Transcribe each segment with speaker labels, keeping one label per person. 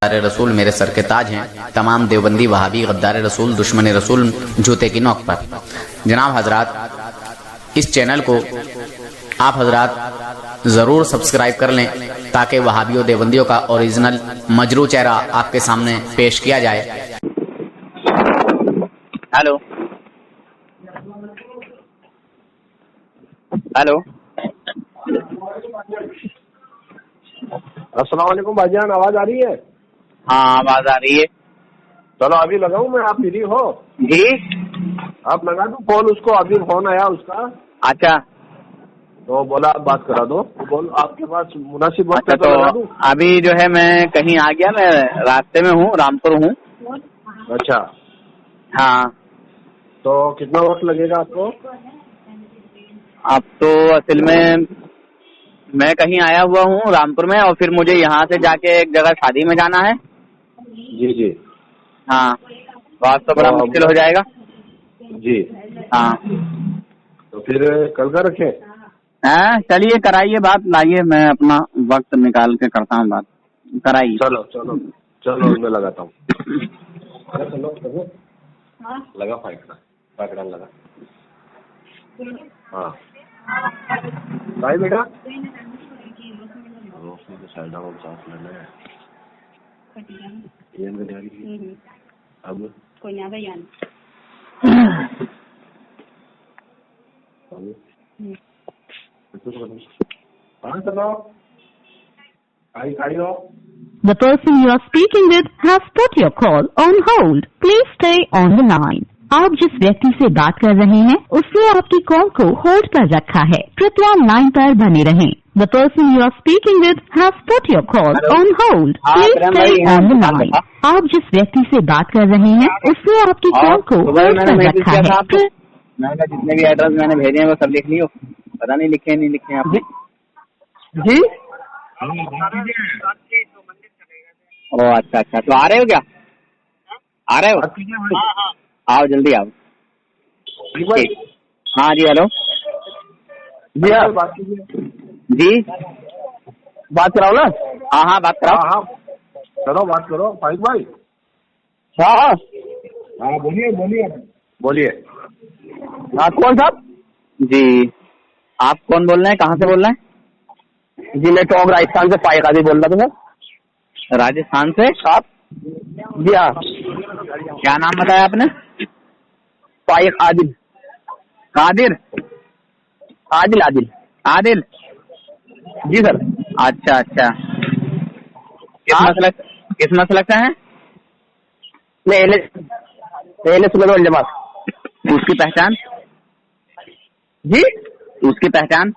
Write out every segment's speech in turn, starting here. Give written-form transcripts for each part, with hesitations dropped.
Speaker 1: रसूल मेरे सर के ताज हैं, तमाम देवबंदी वहाबी गद्दार रसूल दुश्मन रसूल जूते की नोक पर। जनाब हजरात, इस चैनल को आप हजरात ज़रूर सब्सक्राइब कर लें ताकि वहाबियों देवबंदियों का ओरिजिनल मजरू चेहरा आपके सामने पेश किया जाए। हेलो हेलो,
Speaker 2: अस्सलाम वालेकुम भाईजान, आवाज आ रही है?
Speaker 1: हाँ आवाज आ रही है।
Speaker 2: चलो अभी लगाऊं मैं, आप फ्री हो?
Speaker 1: जी
Speaker 2: आप लगा दूं फोन उसको? अभी फोन आया उसका,
Speaker 1: अच्छा
Speaker 2: तो बोला आप बात करा दो। बोल आपके पास मुनासिब वक्त
Speaker 1: अच्छा,
Speaker 2: है तो लगा दूं?
Speaker 1: अभी जो है मैं कहीं आ गया, मैं रास्ते में हूँ, रामपुर हूँ।
Speaker 2: अच्छा,
Speaker 1: हाँ
Speaker 2: तो कितना वक्त लगेगा आपको?
Speaker 1: अब तो असल में मैं कहीं आया हुआ हूँ रामपुर में, और फिर मुझे यहाँ से जाके एक जगह शादी में जाना है।
Speaker 2: जी जी,
Speaker 1: हाँ बात तो बड़ा मुश्किल हो जाएगा
Speaker 2: जी।
Speaker 1: हाँ।
Speaker 2: तो फिर कल का रखें?
Speaker 1: हाँ चलिए कराइए बात, लाइए, मैं अपना वक्त निकाल के करता हूँ बात, कराइए।
Speaker 2: चलो चलो चलो मैं लगाता हूँ। लगा पाकड़ा लगा। हाँ भाई बेटा, साइड साफ लेना है। अब
Speaker 3: कोई ना भाई
Speaker 4: The person you are speaking with has put your call on hold. Please stay on the line. आप जिस व्यक्ति से बात कर रहे हैं उसने आपकी कॉल को होल्ड पर रखा है, कृपया लाइन पर बने रहें। The person you are speaking with has put your call on hold. Please stay on the line. आप जिस व्यक्ति से बात कर रहे हैं उसने आपकी कॉल को होल्ड पर रखा है।
Speaker 1: मैंने जितने भी एड्रेस मैंने भेजे हैं वो सब लिख लियो, पता नहीं लिखे नहीं लिखे आप
Speaker 2: जी।
Speaker 1: ओ अच्छा अच्छा, तो आ रहे हो क्या? आ रहे हो? आओ जल्दी आओ। हाँ जी, हेलो
Speaker 2: जी, हाँ बात कीजिए
Speaker 1: जी,
Speaker 2: बात कराओ ना।
Speaker 1: हाँ हाँ बात कराओ।
Speaker 2: हाँ करो, बात करो फाइक भाई। हाँ हाँ हाँ, बोलिए बोलिए बोलिए। हाँ कौन साहब?
Speaker 1: जी आप कौन बोल रहे हैं, कहाँ से बोल रहे हैं?
Speaker 2: जी मैं टॉप राजस्थान से फाइक आदि बोल रहा था सर।
Speaker 1: राजस्थान से
Speaker 2: आप? जी हाँ।
Speaker 1: क्या नाम बताया आपने?
Speaker 2: फाइक आदिल।
Speaker 1: कादिर?
Speaker 2: आदिल आदिल
Speaker 1: आदिल
Speaker 2: जी सर।
Speaker 1: अच्छा अच्छा, किस मसलक से हैं?
Speaker 2: मैं एहले सुन्नत वल जमात।
Speaker 1: उसकी पहचान?
Speaker 2: जी
Speaker 1: उसकी पहचान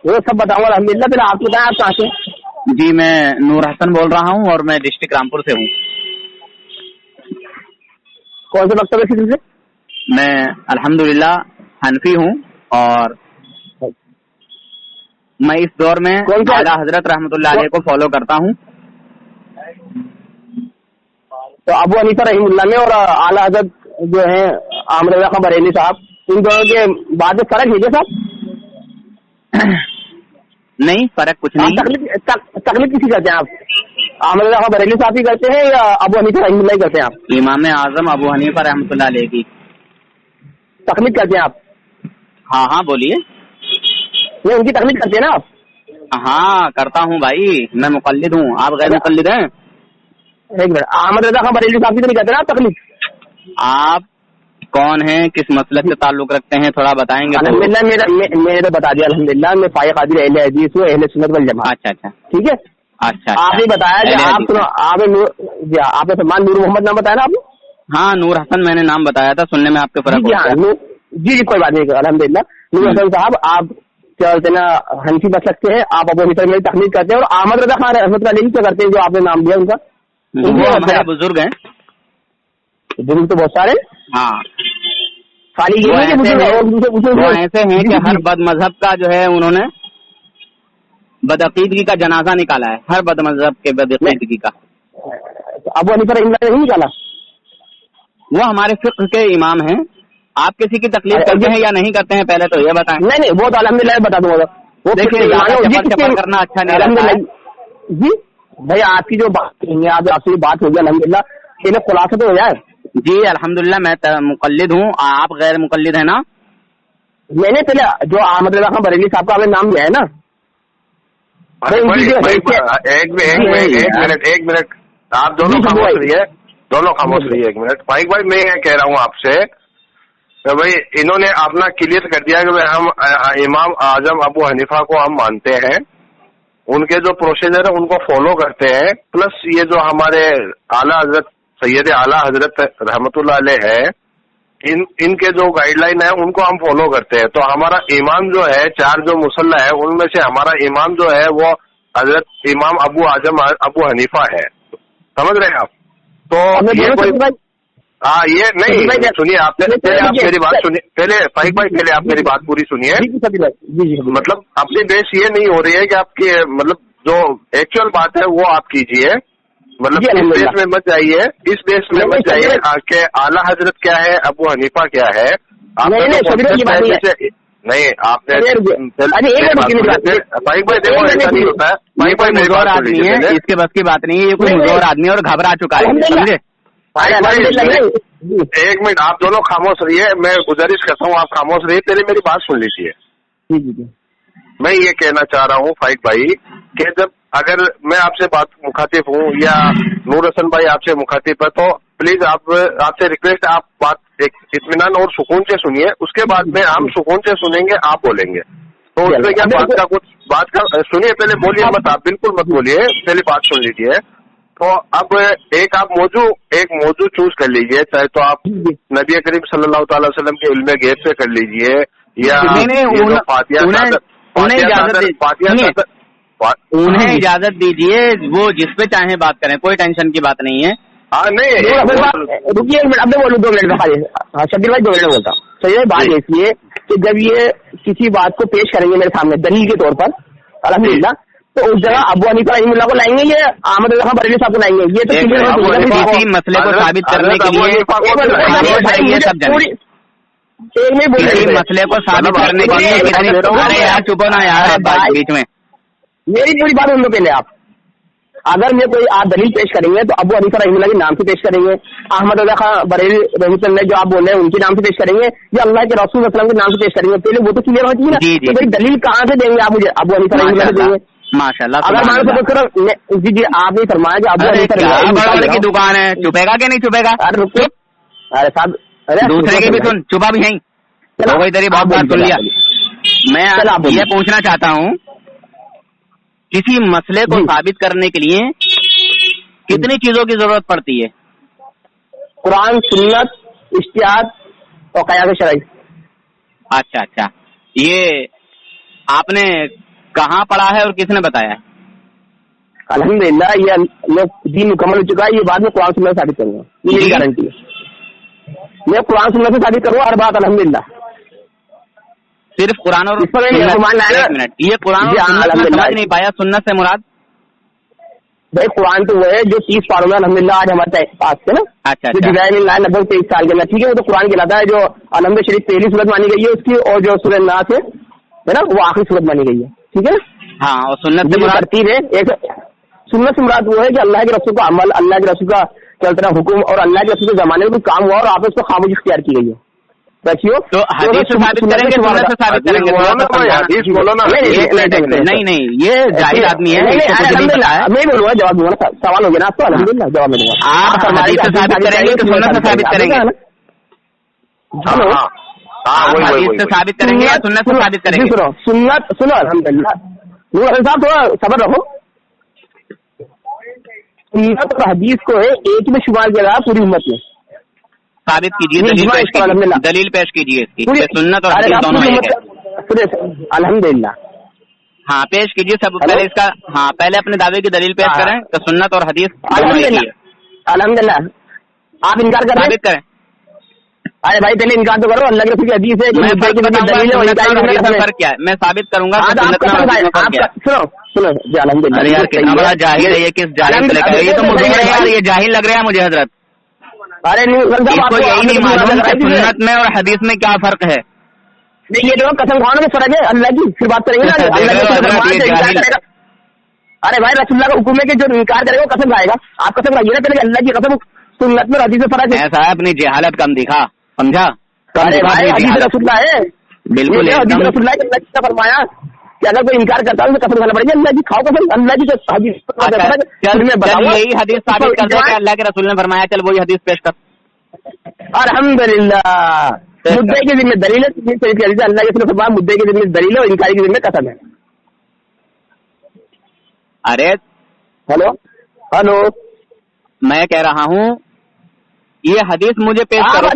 Speaker 2: वो सब बताऊंगा अल्हम्दुलिल्लाह। फिर आप बताएं, आप कहाँ से?
Speaker 1: जी मैं नूर हसन बोल रहा हूँ और मैं डिस्ट्रिक्ट रामपुर से हूँ।
Speaker 2: कौन से मकतब से?
Speaker 1: मैं अल्हम्दुलिल्लाह हनफी हूँ और मैं इस दौर में आला हजरत रहमतुल्लाह अलैह को फॉलो करता हूँ।
Speaker 2: तो अबू हनीफा रहीमुल्लाह में और आला हजरत जो है आमर रज़ा खां बरेली साहब, इन दोनों के बाद में फर्क है क्या साहब?
Speaker 1: नहीं, फर्क कुछ नहीं।
Speaker 2: तकलीफ किसी करते हैं आप? आमर रज़ा खां बरेली साहब ही करते हैं या अबू हनीफा रहीमुल्लाह ही करते हैं आप?
Speaker 1: इमाम आजम अबू हनीफा रहमतुल्लाह अलैह की
Speaker 2: तकलीफ करते हैं आप?
Speaker 1: हाँ हाँ बोलिए।
Speaker 2: ये उनकी तकलीफ करते हैं ना आप?
Speaker 1: हाँ करता हूँ भाई, मैं मुकल्लिद हूँ। आप गैर मुकल्लिद हैं?
Speaker 2: एक मिनट, आमर रज़ा खां बरेली साहब की तो नहीं करते ना आप तकलीफ?
Speaker 1: आप कौन हैं, किस मसलक से ताल्लुक रखते हैं, थोड़ा बताएंगे?
Speaker 2: अल्हम्दुलिल्लाह मैंने तो बता दिया अल्हम्दुलिल्लाह, मैं फाइक आदिल अहले हदीस हूँ, अहले सुन्नत वल जमात।
Speaker 1: अच्छा अच्छा
Speaker 2: ठीक है।
Speaker 1: अच्छा,
Speaker 2: आपने बताया कि आप सुनो, आपने सलमान नूर मोहम्मद नाम बताया ना आपने?
Speaker 1: हाँ नूर हसन मैंने नाम बताया था, सुनने में आपके फर्क
Speaker 2: जी हाँ जी कोई बात नहीं, अल्हम्दुलिल्लाह। नूर हसन साहब आप क्या बोलते ना हनफी मसलक से हैं, आप अबू हनीफा में तकलीफ करते हैं, और अहमद रज़ा खान रहमतुल्लाह अलैह क्या करते हैं जो आपने नाम दिया उनका?
Speaker 1: वो हमारे बुजुर्ग हैं।
Speaker 2: बुजुर्ग तो बहुत सारे।
Speaker 1: हाँ
Speaker 2: खाली ये नहीं कि
Speaker 1: वो ऐसे हैं कि हर बद मजहब का जो है उन्होंने बदअकीदगी का जनाजा निकाला है, हर बद मजहब के बदअकीदगी का।
Speaker 2: अबू हनीफा रहीमुल्लाह ने नहीं निकाला?
Speaker 1: वो हमारे फिक्र के इमाम हैं। आप किसी की तकलीफ करते हैं या नहीं करते हैं, पहले तो ये बताएं।
Speaker 2: नहीं वो तो अल्हम्दुलिल्लाह बता दूंगा। वो
Speaker 1: देखिए चपर करना अच्छा नहीं लगता है जी।
Speaker 2: بھائی آپ کی جو بات ہے آپ سے بات ہو گئی الحمدللہ، انہیں خلاصہ تو ہو جائے.
Speaker 1: جی الحمدللہ میں مقلد ہوں، آپ غیر مقلد ہیں نا؟
Speaker 2: میں نے پہلے جو احمد رضا خان بریلوی صاحب کا آپ نے نام لیا ہے نا،
Speaker 3: ایک منٹ آپ دونوں خاموش رہیے، دونوں خاموش رہیے ایک منٹ. فائق بھائی میں یہ کہہ رہا ہوں آپ سے کہ بھائی انہوں نے اپنا کلیئر کر دیا کہ ہم امام اعظم ابو حنیفہ کو ہم مانتے ہیں، ان کے جو پروسیجر ہے ان کو فالو کرتے ہیں، پلس یہ جو ہمارے اعلیٰ حضرت سید اعلیٰ حضرت رحمت اللہ علیہ ہے ان کے جو گائیڈ لائن ہے ان کو ہم فالو کرتے ہیں. تو ہمارا امام جو ہے 4 جو مسلح ہے ان میں سے ہمارا امام جو ہے وہ حضرت امام ابو اعظم ابو حنیفہ ہے. سمجھ رہے ہیں آپ؟ تو یہ کوئی یہ نہیں سنیے آپ پہلے آپ میری بات سنیے پہلے فائق بھائی پہلے آپ میری بات پوری سنیے. مطلب اپنی بیس یہ نہیں ہو رہی ہے کہ آپ کی مطلب جو ایکچوئل بات ہے وہ آپ کیجیے، مطلب اس بیس میں مت جائیے، اس بیس میں مت جائیے کہ اعلیٰ حضرت کیا ہے ابو حنیفہ کیا ہے. نہیں آپ نے فائق بھائی دیکھو ایسا نہیں ہوتا ہے،
Speaker 1: کوئی مزدور آدمی ہے، اس کے بس کی بات نہیں ہے، یہ کوئی مزدور آدمی اور گھبرا چکا ہے. سمجھے؟
Speaker 3: ایک منٹ آپ دونوں خاموش رہیے، میں گزارش کرتا ہوں آپ خاموش رہیے، پہلے میری بات سن لیجیے. میں یہ کہنا چاہ رہا ہوں فائق بھائی کہ جب اگر میں آپ سے بات مخاطب ہوں یا نور حسن بھائی آپ سے مخاطب ہے تو پلیز آپ سے ریکویسٹ آپ بات ایک اطمینان اور سکون سے سنیے، اس کے بعد میں ہم سکون سے سنیں گے، آپ بولیں گے تو اس میں کیا بات کا سنیے، پہلے بولیے مت، آپ بالکل مت بولیے، پہلے بات سن لیجیے. تو اب ایک آپ موضوع چوز کر لیجیے، چاہے تو آپ نبی کریم صلی اللہ تعالی وسلم کے علم غیب سے کر لیجیے یا
Speaker 1: انہیں اجازت دیجیے، وہ جس پہ چاہیں بات کریں، کوئی ٹینشن کی بات نہیں ہے.
Speaker 2: رکیے ایک منٹ، اب میں بولوں 2 منٹ میں خالی. شبیر بھائی 2 منٹ بولتا ہوں. صحیح بات ایسی ہے کہ جب یہ کسی بات کو پیش کریں گے میرے سامنے دلیل کے طور پر الحمدللہ، تو اس جگہ ابو حنیفہ رحمہ اللہ کو لائیں گے یا احمد رضا خان بریلوی صاحب کو لائیں گے؟ یہ تو
Speaker 1: کسی مسئلے کو ثابت کرنے کے لیے سب جانے مسئلے کو ثابت کرنے کے لیے ارے یار چپ ہونا یار بیچ میں
Speaker 2: میری پوری بات ان کو پہلے آپ اگر میں کوئی آپ دلیل پیش کریں گے تو ابو حنیفہ رحمہ اللہ کے نام سے پیش کریں گے، احمد رضا خان بریلوی رحمۃ اللہ جو آپ بول رہے ہیں ان کے نام سے پیش کریں گے یا اللہ کے رسول صلی اللہ علیہ وسلم کے نام سے پیش کریں گے؟ پہلے وہ تو کلیئر ہوتی ہے نا. تو بھائی دلیل کہاں سے دیں گے آپ مجھے؟ ابو حنیفہ رحمہ اللہ سے دیں گے
Speaker 1: ماشاء اللہ.
Speaker 2: اگر مان سپوز کرو جی آپ نے فرمایا کہ ابو
Speaker 1: حنیفہ کی دکان ہے، چپے گا کہ نہیں چپے گا؟
Speaker 2: ارے صاحب
Speaker 1: دوسرے کے بھی سن، چپا بھی نہیں ہو گئی تیری بات سن لیا. میں یہ پوچھنا چاہتا ہوں کسی مسئلے کو ثابت کرنے کے لیے کتنی چیزوں کی ضرورت پڑتی ہے؟
Speaker 2: قرآن، سنت، اجتہاد اور قیاس شرعی.
Speaker 1: اچھا یہ آپ نے کہاں پڑھا ہے اور کس نے بتایا ہے؟
Speaker 2: الحمدللہ یہ دین مکمل ہو چکا ہے، یہ بعد میں قرآن سنت ثابت کروں گا، یہ میری گارنٹی ہے. میں قرآن سنت سے ثابت کروں ہر بات الحمدللہ.
Speaker 1: صرف قرآن اور یہ قرآن سمجھ نہیں پایا، سنت سے مراد
Speaker 2: بھائی قرآن تو وہ ہے جو 30 پاروں میں الحمدللہ آج ہمارے پاس سے نا.
Speaker 1: اچھا
Speaker 2: ڈیزائن لائن 23 سال کے اندر ٹھیک ہے، وہ تو قرآن کہلاتا ہے. جو الحمد شریف پہلی صورت مانی گئی ہے اس کی، اور جو سورہ ناس ہے نا وہ آخری صورت مانی گئی ہے. ٹھیک ہے
Speaker 1: ہاں. اور سنت سے مراد
Speaker 2: ترتیب ہے ایک. سنت سے مراد وہ ہے کہ اللہ کے رسول کا عمل، اللہ کے رسول کا چلتا حکم اور اللہ کے رسول کے زمانے میں کوئی کام ہوا اور آپ اس کو خاموشی اختیار کی گئی ہے.
Speaker 1: تو حدیث سے ثابت کریں گے، سنت سے ثابت کریں گے. نہیں یہ جاہل آدمی ہے،
Speaker 2: میں بولوں گا جواب دوں گا. سوال ہو گیا نا آپ کو الحمدللہ جواب ملے گا.
Speaker 1: آپ حدیث سے ثابت کریں گے کہ سنت سے ثابت کریں گے؟ حدیث سے ثابت کریں گے یا سنت سے ثابت کریں گے؟
Speaker 2: سنت سنو الحمدللہ. صاحب تھوڑا صبر رکھو. سنت اور حدیث کو ایک میں شمار کیا گیا پوری امت میں.
Speaker 1: ثابت کیجیے، دلیل پیش کیجیے اس کی. سنت اور حدیث دونوں ایک ہے
Speaker 2: الحمدللہ.
Speaker 1: ہاں پیش کیجیے سب پہلے اس کا. ہاں پہلے اپنے دعوے کی دلیل پیش کریں تو سنت اور حدیث
Speaker 2: الحمدللہ. آپ انکار کریں
Speaker 1: ثابت کریں.
Speaker 2: ارے بھائی پہلے انکار تو کرو، اللہ کے رسول کی حدیث ہے.
Speaker 1: فرق کیا ہے میں ثابت کروں گا.
Speaker 2: سنو جی الحمدللہ.
Speaker 1: کتنا بڑا جاہل ہے یہ، کس جاہل سے یہ تو مجھے یہ جاہل لگ رہا ہے مجھے حضرت.
Speaker 2: ارے
Speaker 1: یہی نہیں معلوم کہ سنت میں اور حدیث میں کیا فرق ہے.
Speaker 2: یہ تو قسم کھانے میں فرق ہے اللہ کی. پھر بات کریں گے نا अरे भाई रसूलुल्लाह का हुक्म है कि जो इनकार करेगा वो कसम खाएगा। आप कसम खाइए ना पहले अल्लाह की कसम, सुन्नत में हदीस में फर्क है।
Speaker 1: ऐसा है, अपनी जहालत कम दिखा, समझा?
Speaker 2: अरे भाई हदीस रसूलुल्लाह है,
Speaker 1: बिल्कुल
Speaker 2: हदीस रसूलुल्लाह के अल्लाह ने फरमाया कि अगर कोई इनकार करता है तो कसम खाना पड़ेगा। अल्लाह की खाओ कसम, अल्लाह की हदीस
Speaker 1: यही हदीस साबित कर दे कि अल्लाह के रसूल ने फरमाया, चल वही हदीस पेश कर।
Speaker 2: अल्हम्दुलिल्लाह, मुद्दे की जिम्मे दलील है, अल्लाह के रसूल ने फरमाया मुद्दे की जिम्मे दलील है और इनकार की जिम्मे कसम है।
Speaker 1: अरे
Speaker 2: हेलो हेलो,
Speaker 1: मैं कह रहा हूँ ये हदीस मुझे पेश करो।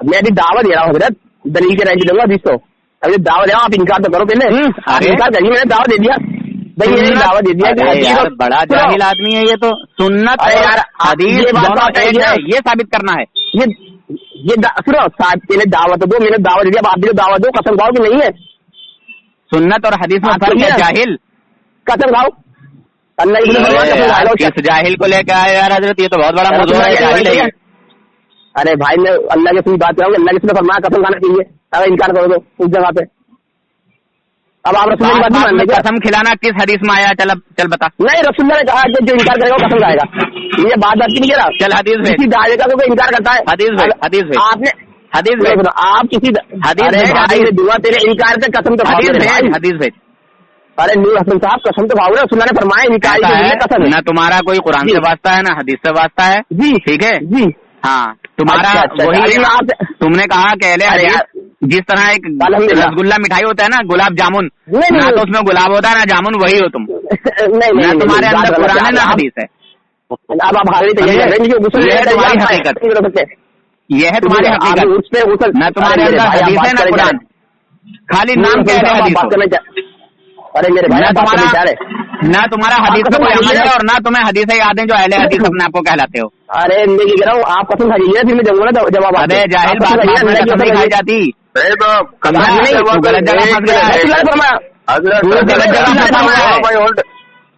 Speaker 2: मैं अभी दावा दे रहा हूँ हजरत, दलील के रेंज दूंगा हदीस तो अभी दावा दे रहा हूँ, आप इनकार तो करो पहले। आप इनकार करिए, मैंने दावा दे दिया भाई, मैंने दावा दे दिया कि
Speaker 1: यार बड़ा जाहिल आदमी है ये तो। सुन्नत और हदीस दोनों एक है, ये साबित करना है।
Speaker 2: ये सुनो, पहले दावा तो दो, मैंने दावा दे दिया, आप भी दावा दो, कसम खाओ कि नहीं है।
Speaker 1: सुन्नत और हदीस में फर्क है जाहिल,
Speaker 2: कसम खाओ। अल्लाह
Speaker 1: किस जाहिल को लेकर आए यार हजरत, ये तो बहुत बड़ा मौजूद है, जाहिल है।
Speaker 2: अरे भाई मैं अल्लाह के बात कर रहा हूँ, अल्लाह के फरमाया कसम खाना चाहिए, अगर इनकार करो तो उस जगह पे। अब आप रसूल की बात नहीं मान लेंगे।
Speaker 1: कसम खिलाना किस हदीस में आया? चल बता।
Speaker 2: नहीं, रसूल ने कहा कि जो इनकार करेगा वो कसम खाएगा, ये बात की नहीं कह रहा।
Speaker 1: चल हदीस
Speaker 2: किसी दावे का कोई इनकार करता है,
Speaker 1: हदीस
Speaker 2: आपने
Speaker 1: हदीस
Speaker 2: आप किसी हदीस दुआ तेरे इनकार से कसम तो
Speaker 1: हदीस भेज।
Speaker 2: अरे नूर हसन साहब कसम तो खाओ, रसूल ने फरमाया इनकार कसम।
Speaker 1: ना तुम्हारा कोई कुरान से वास्ता है ना हदीस से वास्ता है जी, ठीक है जी हाँ। तुम्हारा वही तुमने कहा कि जिस तरह एक रसगुल्ला मिठाई होता है ना, गुलाब जामुन, ना तो उसमें गुलाब होता है ना जामुन, वही हो तुम। नहीं, तुम्हारे अंदर कुरान है ना हदीस है।
Speaker 2: अब आप
Speaker 1: यह है तुम्हारी हकीकत, यह है तुम्हारी हकीकत। ना तुम्हारे अंदर हदीस है ना कुरान, खाली नाम कह रहे हदीस।
Speaker 2: अरे मेरे भाई
Speaker 1: ना तुम्हारा हदीस का कोई अमल है और ना तुम्हें हदीसें याद हैं जो अहले हदीस अपने आप को कहलाते हो।
Speaker 2: अरे मैं कह रहा हूँ आप कसम खाइए, फिर मैं दूंगा ना जवाब।
Speaker 1: अरे जाहिल बात नहीं खाई जाती, गलत जगह फंस गया है।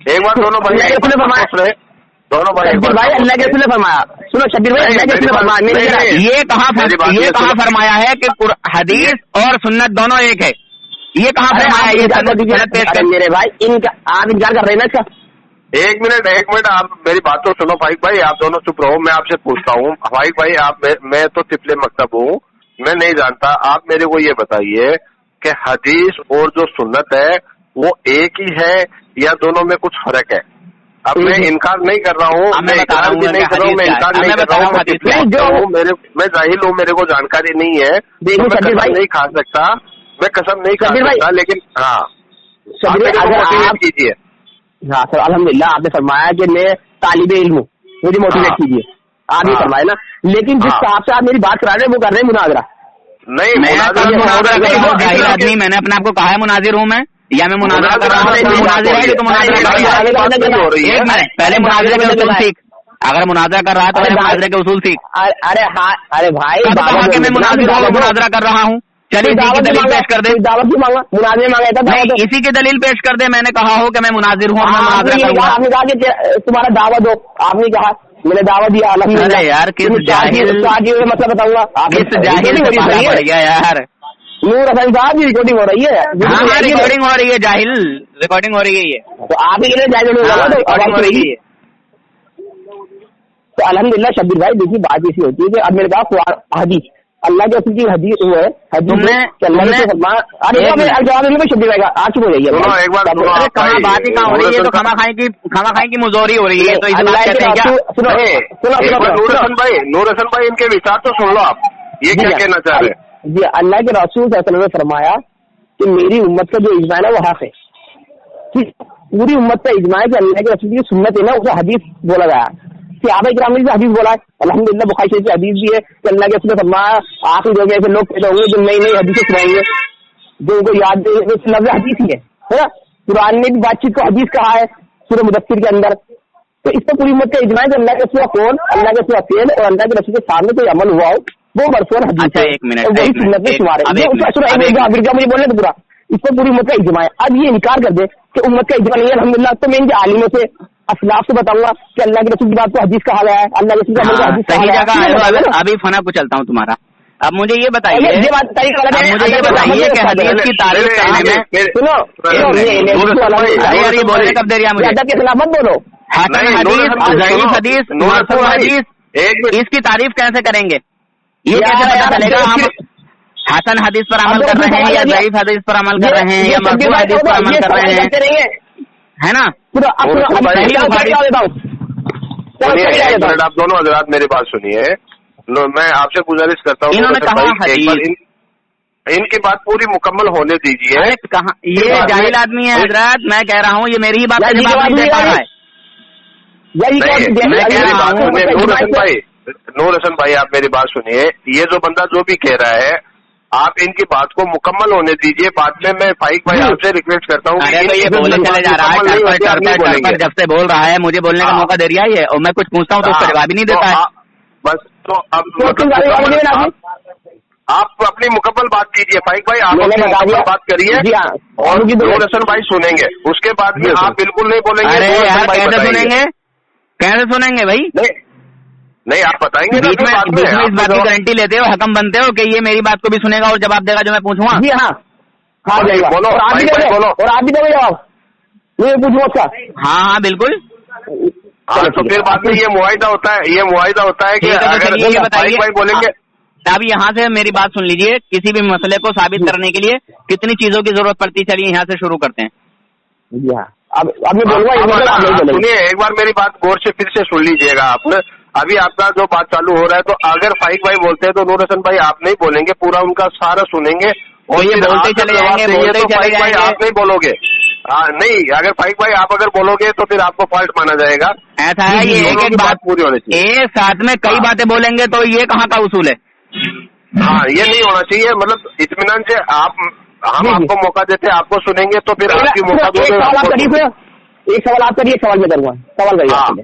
Speaker 3: एक बार दोनों
Speaker 2: भाई अल्लाह के रसूल ने फरमाया, सुनो शब्बीर भाई, अल्लाह के रसूल ने फरमाया,
Speaker 1: ये कहाँ फरमाया है कि हदीस और सुन्नत दोनों एक है? ये कहाँ फरमाया? ये
Speaker 2: मेरे भाई आप इनकार कर रहे हैं ना इसका।
Speaker 3: एक मिनट आप मेरी बात तो सुनो फाइक भाई, आप दोनों चुप रहो। मैं आपसे पूछता हूँ फाइक भाई, मैं तो तिफले मकतब हूँ, मैं नहीं जानता। आप मेरे को ये बताइए कि हदीस और जो सुन्नत है वो एक ही है या दोनों में कुछ फर्क है? अब मैं इनकार नहीं कर रहा हूँ, मैं इनकार भी नहीं कर रहा हूँ, मैं इनकार नहीं कर रहा हूँ, मैं जाहिल हूँ, मेरे को जानकारी नहीं है, नहीं खा सकता, मैं कसम नहीं खा सकता, लेकिन हाँ कीजिए।
Speaker 2: हाँ सर, अल्हम्दुलिल्लाह आपने फरमाया कि मैं तालिबे इल्म हूँ, मुझे मोटिवेट कीजिए, आप ये फरमाया ना। लेकिन जिस साहब से आप मेरी बात करा रहे हैं वो कर रहे हैं मुनाजरा।
Speaker 3: नहीं,
Speaker 1: जाहिल आदमी, मैंने अपने आप को कहा है मुनाजिर हूँ मैं, या मैं मुनाजरा कर रहा हूँ? पहले मुनाजरे के उसूल सीख, अगर मुनाजरा कर रहा है तो मुनाजरे के उसूल सीख।
Speaker 2: अरे हाँ, अरे भाई
Speaker 1: मैं मुनाजरा कर रहा हूँ, चलिए दलील पेश कर दे।
Speaker 2: दावत की मांगा, मुनाजिर मांगा था,
Speaker 1: इसी की दलील पेश कर दे। मैंने कहा हो कि मैं मुनाजिर हूँ,
Speaker 2: आपने कहा कि तुम्हारा दावा दो, आपने कहा, मैंने दावा दिया।
Speaker 1: अरे यार किस जाहिल
Speaker 2: मतलब बताऊंगा,
Speaker 1: किस जाहिल से पढ़ना पड़ गया यार।
Speaker 2: नूर हसन साहब की रिकॉर्डिंग हो रही है।
Speaker 1: हाँ रिकॉर्डिंग हो रही है, जाहिल रिकॉर्डिंग हो रही है, ये
Speaker 2: तो आप ही के लिए जाहिल
Speaker 1: रिकॉर्डिंग हो रही है।
Speaker 2: तो अल्हम्दुलिल्लाह शब्बीर भाई देखिए बात ऐसी होती है कि अब मेरे कहा हदीस अल्लाह के रसूल की हदीस वो है, जवाब देंगे शब्बीर भाई का, आप चुप हो जाइए।
Speaker 3: एक बार
Speaker 1: कहाँ बात ही कहाँ हो रही है, तो खामा खाई की मुजोरी हो रही है, तो
Speaker 3: नूर हसन भाई इनके विचार तो सुन लो आप, ये क्या कहना चाह रहे हैं?
Speaker 2: जी, अल्लाह के रसूल सल्लल्लाहु अलैहि वसल्लम ने फरमाया कि मेरी उम्मत का जो इजमा है ना वो हक है, पूरी उम्मत का इजमा है कि अल्लाह के रसूल की सुन्नत है ना, उसे हदीस बोला गया। सहाबा किराम ने हदीस बोला है, अल्हम्दुलिल्लाह बुखारी शरीफ की हदीस भी है कि अल्लाह के रसूल ने फरमाया आखिर जो ऐसे लोग पैदा होंगे जो नई नई हदीसें सुनाएंगे, जो उनको याद लफ्ज़ हदीस ही है ना। कुरान ने भी बातचीत को हदीस कहा है सूरह मुदस्सिर के अंदर। तो इस पर पूरी उम्मत का इजमा है कि अल्लाह के रसूल कौन, अल्लाह के रसूल फेल और अल्लाह के रसूल के सामने कोई अमल हुआ हो वो मरफून हदीस है।
Speaker 1: एक मिनट,
Speaker 2: वही सुन्नत में शुमार है। मुझे बोलने तो पूरा इस पर पूरी उम्मत का इजमा है। अब ये इनकार कर दे कि उम्मत का इजमा नहीं है अल्हम्दुलिल्लाह, तो मैं इनके आलिमों से असलाफ से बताऊंगा कि अल्लाह के रसूल की बात को हदीस कहा गया है, अल्लाह के रसूल का हदीस
Speaker 1: सही जगह है। अभी फना को चलता हूँ तुम्हारा, اب مجھے یہ بتائیے کہ حدیث کی تعریف کرنے میں بولنے کب دے رہی ہے مجھے
Speaker 2: کے خلاف مت بولو.
Speaker 1: حسن حدیث ضعیف حدیث مرفوع حدیث اس کی تعریف کیسے کریں گے؟ یہ کیسے پتا چلے گا ہم حسن حدیث پر عمل کر رہے ہیں یا ضعیف حدیث پر عمل کر رہے ہیں یا مرفوع حدیث پر عمل کر رہے ہیں؟ ہے نا.
Speaker 3: آپ دونوں حضرات میری بات سنیے. میں آپ سے گزارش کرتا ہوں
Speaker 1: انہوں نے کہا
Speaker 3: ان کی بات پوری مکمل ہونے دیجیے.
Speaker 1: کہاں یہ جاہل آدمی ہے حضرات. میں کہہ رہا ہوں یہ میری ہی بات دے پا رہا ہے.
Speaker 3: نور حسن بھائی آپ میری بات سنیے. یہ جو بندہ جو بھی کہہ رہا ہے آپ ان کی بات کو مکمل ہونے دیجیے. بعد میں فائق بھائی آپ سے ریکویسٹ کرتا ہوں
Speaker 1: یہ بولنے چلے جا رہا ہے جب سے بول رہا ہے مجھے بولنے کا موقع دے رہا ہے اور میں کچھ پوچھتا ہوں تو اس کا جواب ہی نہیں دیتا ہے.
Speaker 3: بس تو اب آپ اپنی مکمل بات کیجیے. فائق بھائی آپ اپنی مکمل بات کریے اور نور حسن بھائی سنیں گے. اس کے بعد میں آپ بالکل نہیں بولیں گے.
Speaker 1: کیسے سنیں گے بھائی؟
Speaker 3: نہیں آپ بتائیں گے.
Speaker 1: بیچ میں اس بات کی گارنٹی لیتے ہو حکم بنتے ہو کہ یہ میری بات کو بھی سنے گا اور جواب دے گا جو میں پوچھوں گا.
Speaker 3: بولو اور آپ بھی دو جواب.
Speaker 1: ہاں بالکل.
Speaker 3: تو پھر بعد میں یہ معاہدہ ہوتا ہے کہ
Speaker 1: یہ بتائیے
Speaker 3: بھائی بولیں گے.
Speaker 1: اب یہاں سے میری بات سن لیجئے. کسی بھی مسئلے کو ثابت کرنے کے لیے کتنی چیزوں کی ضرورت پڑتی ہے؟ چلیے یہاں سے شروع کرتے ہیں.
Speaker 3: سنیے ایک بار میری بات غور سے پھر سے سن لیجیے گا. آپ ابھی آپ کا جو بات چالو ہو رہا ہے تو اگر فائق بھائی بولتے ہیں تو نور حسن بھائی آپ نہیں بولیں گے. پورا ان کا سارا سنیں گے اور
Speaker 1: یہ بولتے چلے جائیں گے.
Speaker 3: فائق بھائی آپ نہیں بولو گے. نہیں اگر فائق بھائی آپ اگر بولو گے تو پھر آپ کو فالٹ مانا جائے گا.
Speaker 1: ایسا ہے یہ ایک بات
Speaker 3: پوری ہونی چاہیے.
Speaker 1: ایک ساتھ میں کئی باتیں بولیں گے تو یہ کہاں کا اصول ہے؟
Speaker 3: ہاں یہ نہیں ہونا چاہیے. مطلب اطمینان سے ہم آپ کو موقع دیتے آپ کو سنیں گے تو پھر آپ کی موقع دو.
Speaker 2: ایک سوال آپ کریے. سوال میں کروں گا. سوال کریے.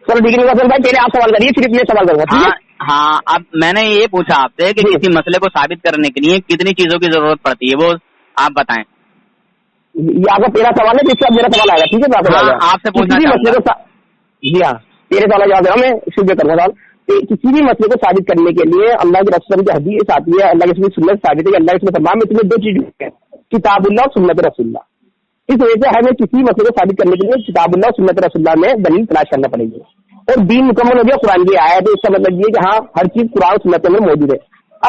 Speaker 2: چلو ٹھیک ہے بھائی پہلے آپ سوال کریے پھر میں سوال کروں گا.
Speaker 1: ہاں اب میں نے یہ پوچھا آپ سے کہ کسی مسئلے کو ثابت کرنے کے لیے کتنی چیزوں کی ضرورت پڑتی ہے وہ آپ بتائیں.
Speaker 2: یہ آپ کا پہلا سوال ہے جس سے میرا سوال آئے گا. ٹھیک ہے
Speaker 1: آپ سے پوچھنا
Speaker 2: جی ہاں میرے سوال جواب ہے. میں شروع کروں گا. کسی بھی مسئلے کو ثابت کرنے کے لیے اللہ کے رسول کی حدیث آتی ہے. اللہ کی سنت ثابت ہے. اللہ کے فرمان میں تمہیں دو چیزیں ہیں کتاب اللہ اور سنت رسول اللہ. اس وجہ سے ہمیں کسی مسئلے کو ثابت کرنے کے لیے کتاب اللہ اور سنت رسول اللہ میں دلیل تلاش کرنا پڑے گی. اور دین مکمل ہو گیا قرآن کی آیا ہے تو اس کا مطلب یہ کہ ہاں ہر چیز قرآن اور سنت میں موجود ہے.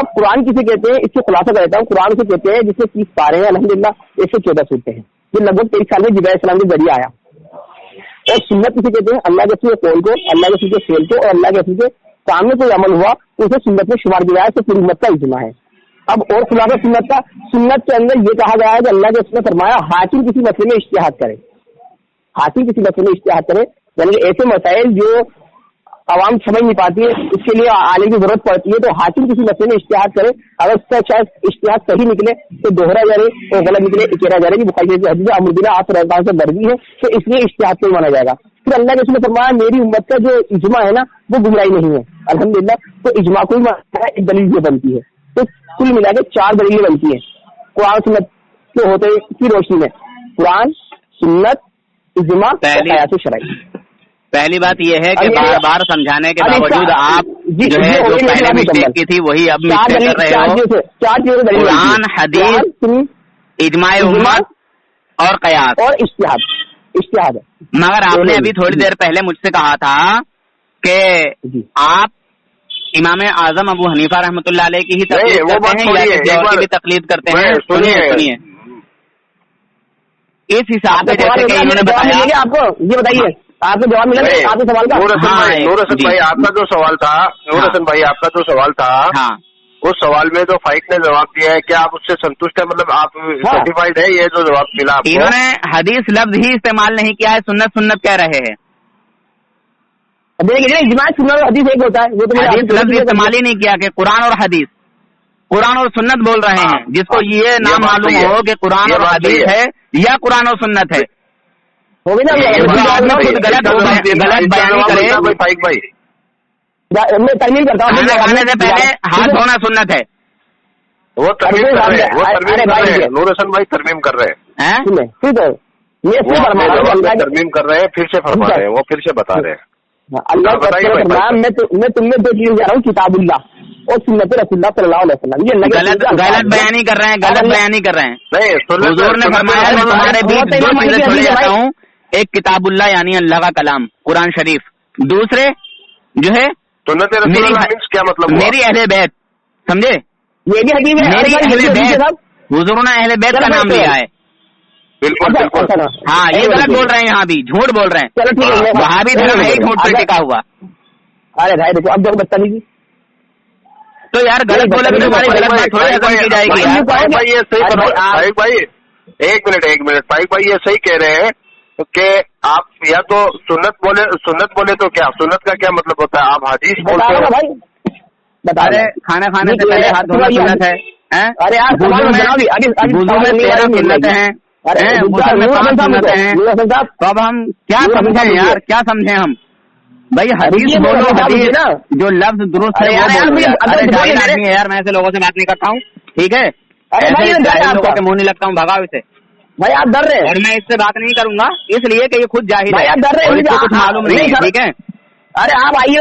Speaker 2: اب قرآن کسے کہتے ہیں اس سے خلاصہ کر دیتا ہوں. قرآن سے کہتے ہیں جس سے 30 پارے ہیں الحمدللہ 114 سورتیں ہیں جو لگ بھگ 23 سال میں جبرائیل السلام کے ذریعے آیا. اور سنت کسے کہتے ہیں اللہ کے رسول کے قول کو اللہ کے رسول کے فعل کو اور اللہ کے رسول کے سامنے کوئی عمل ہوا تو اسے سنت میں شمار کیا جائے تو پوری امت کا اجماع ہے. اب اور خلاصہ سنت کا سنت کے اندر یہ کہا گیا ہے کہ اللہ کے رسول نے فرمایا حاکم کسی مسئلے میں اجتہاد کرے. حاکم کسی مسئلے میں اجتہاد کرے یعنی ایسے مسائل جو عوام سمجھ نہیں پاتی ہے اس کے لیے عالم کی ضرورت پڑتی ہے تو حاکم کسی مسئلے میں اجتہاد کرے. اگر اس کا شاید اجتہاد صحیح نکلے تو دوہرا جا رہے اور غلط نکلے کہا جا رہا ہے کہ بخاری کی حدیث امردینہ آپ رحمان سے مرضی ہے تو اس لیے اجتہاد کو مانا جائے گا. پھر اللہ کے رسول نے فرمایا میری امت کا جو اجماع ہے نا وہ گمراہی نہیں ہے الحمدللہ. تو اجماع کو ایک دلیل یہ بنتی ہے. تو کل ملا کے 4 دلیلیں بنتی ہیں قرآن سنت کے ہوتے کی روشنی میں. قرآن سنت اجماع قیاس شرعی.
Speaker 1: پہلی بات یہ ہے کہ بار بار سمجھانے کے باوجود آپ جو ہے جو پہلے مسٹیک کی تھی وہی اب مسٹیک کر رہے ہو. قرآن حدیث اجماع امت اور قیاس
Speaker 2: اور اجتہاد
Speaker 1: مگر آپ نے ابھی تھوڑی دیر پہلے مجھ سے کہا تھا کہ آپ امام اعظم ابو حنیفہ رحمۃ اللہ علیہ کی ہی تقلید کرتے ہیں یا کسی اور کی بھی تقلید کرتے ہیں؟ سنیے اس حساب سے جیسے کہ انہوں نے بتایا
Speaker 2: آپ کو یہ بتائیے آپ کو جواب ملا آپ کے سوال کا.
Speaker 3: نور حسن بھائی آپ کا جو سوال تھا اس سوال میں جو فائق نے جواب دیا ہے کیا آپ اس سے سنتشٹ ہے؟ مطلب آپ سرٹیفائڈ ہے یہ جو جواب ملا آپ کو؟
Speaker 1: انہوں نے حدیث لفظ ہی استعمال نہیں کیا ہے سنت کہہ رہے ہیں.
Speaker 2: اجماع سنت اور حدیث ایک ہوتا ہے وہ تو
Speaker 1: حدیث لفظ استعمال ہی نہیں کیا کہ قرآن اور حدیث قرآن اور سنت بول رہے ہیں جس کو یہ نام معلوم ہو کہ قرآن اور حدیث ہے یا قرآن اور سنت ہے. غلط بیانی کرے
Speaker 3: فائق بھائی
Speaker 2: میں ترمیم کرتا ہوں
Speaker 1: کھانے سے پہلے ہاتھ دھونا سنت ہے.
Speaker 3: وہ ترمیم کر رہے ہیں نور حسن بھائی ترمیم کر رہے ہیں ترمیم کر رہے ہیں پھر سے فرما رہے ہیں وہ پھر سے بتا رہے ہیں.
Speaker 2: اللہ میں تم میں 2 چیزیں جا رہا ہوں کتاب اللہ اور सुन्नत रसूलुल्लाह सल्लल्लाहु अलैहि वसल्लम। ये
Speaker 1: गलत बयान ही कर रहे हैं, गलत बयान ही कर रहे हैं।
Speaker 3: नहीं,
Speaker 1: हुजूर ने फरमाया मैं तुम्हारे बीच दो चीजें छोड़ जाता हूँ, एक किताबुल्लाह यानी अल्लाह का कलाम कुरान शरीफ, दूसरे जो है
Speaker 3: सुन्नत रसूलुल्लाह मींस क्या मतलब?
Speaker 1: मेरी अहले बैत, समझे?
Speaker 2: ये भी हदीस है,
Speaker 1: मेरी अहले बैत, हुजूर ने अहले बैत का नाम लिया है।
Speaker 3: बिल्कुल बिल्कुल।
Speaker 1: हाँ, ये गलत बोल रहे हैं, यहाँ भी झूठ बोल रहे हैं।
Speaker 2: चलो ठीक है,
Speaker 1: वहाबी धर्म है झूठ पे टिका हुआ।
Speaker 2: अरे भाई देखो, अब देखो बदतमीजी,
Speaker 1: तो यार गलत बोले तो तुम्हारी गलत बात थोड़ी खत्म की जाएगी यार।
Speaker 3: भाई ये सही फाइक भाई, एक मिनट फाइक भाई ये सही कह रहे हैं कि आप या तो सुन्नत बोले तो क्या सुन्नत का क्या मतलब होता है? आप हदीस बोलते हो
Speaker 2: भाई बता
Speaker 1: अरे खाना खाने से पहले हाथ धोना सुन्नत है।
Speaker 2: अरे यार
Speaker 1: वुजू में 13 सुन्नतें हैं, गुस्ल में 5 सुन्नतें हैं। तो अब हम क्या समझें यार, क्या समझें हम? भाई हदीस बोलो, हदीस जो लफ्ज दुरुस्त है वो बोलो। अरे जाहिल आदमी है यार, मैं ऐसे लोगों से बात नहीं करता हूँ, ठीक है? ऐसे जाहिल लोगों के मुंह नहीं लगता हूँ, भगाओ इसे
Speaker 2: भाई। आप डर रहे हैं
Speaker 1: और मैं इससे बात नहीं करूंगा इसलिए कि ये खुद जाहिल है,
Speaker 2: डर रहे हैं,
Speaker 1: कुछ मालूम नहीं है, ठीक है?
Speaker 2: अरे आप आइए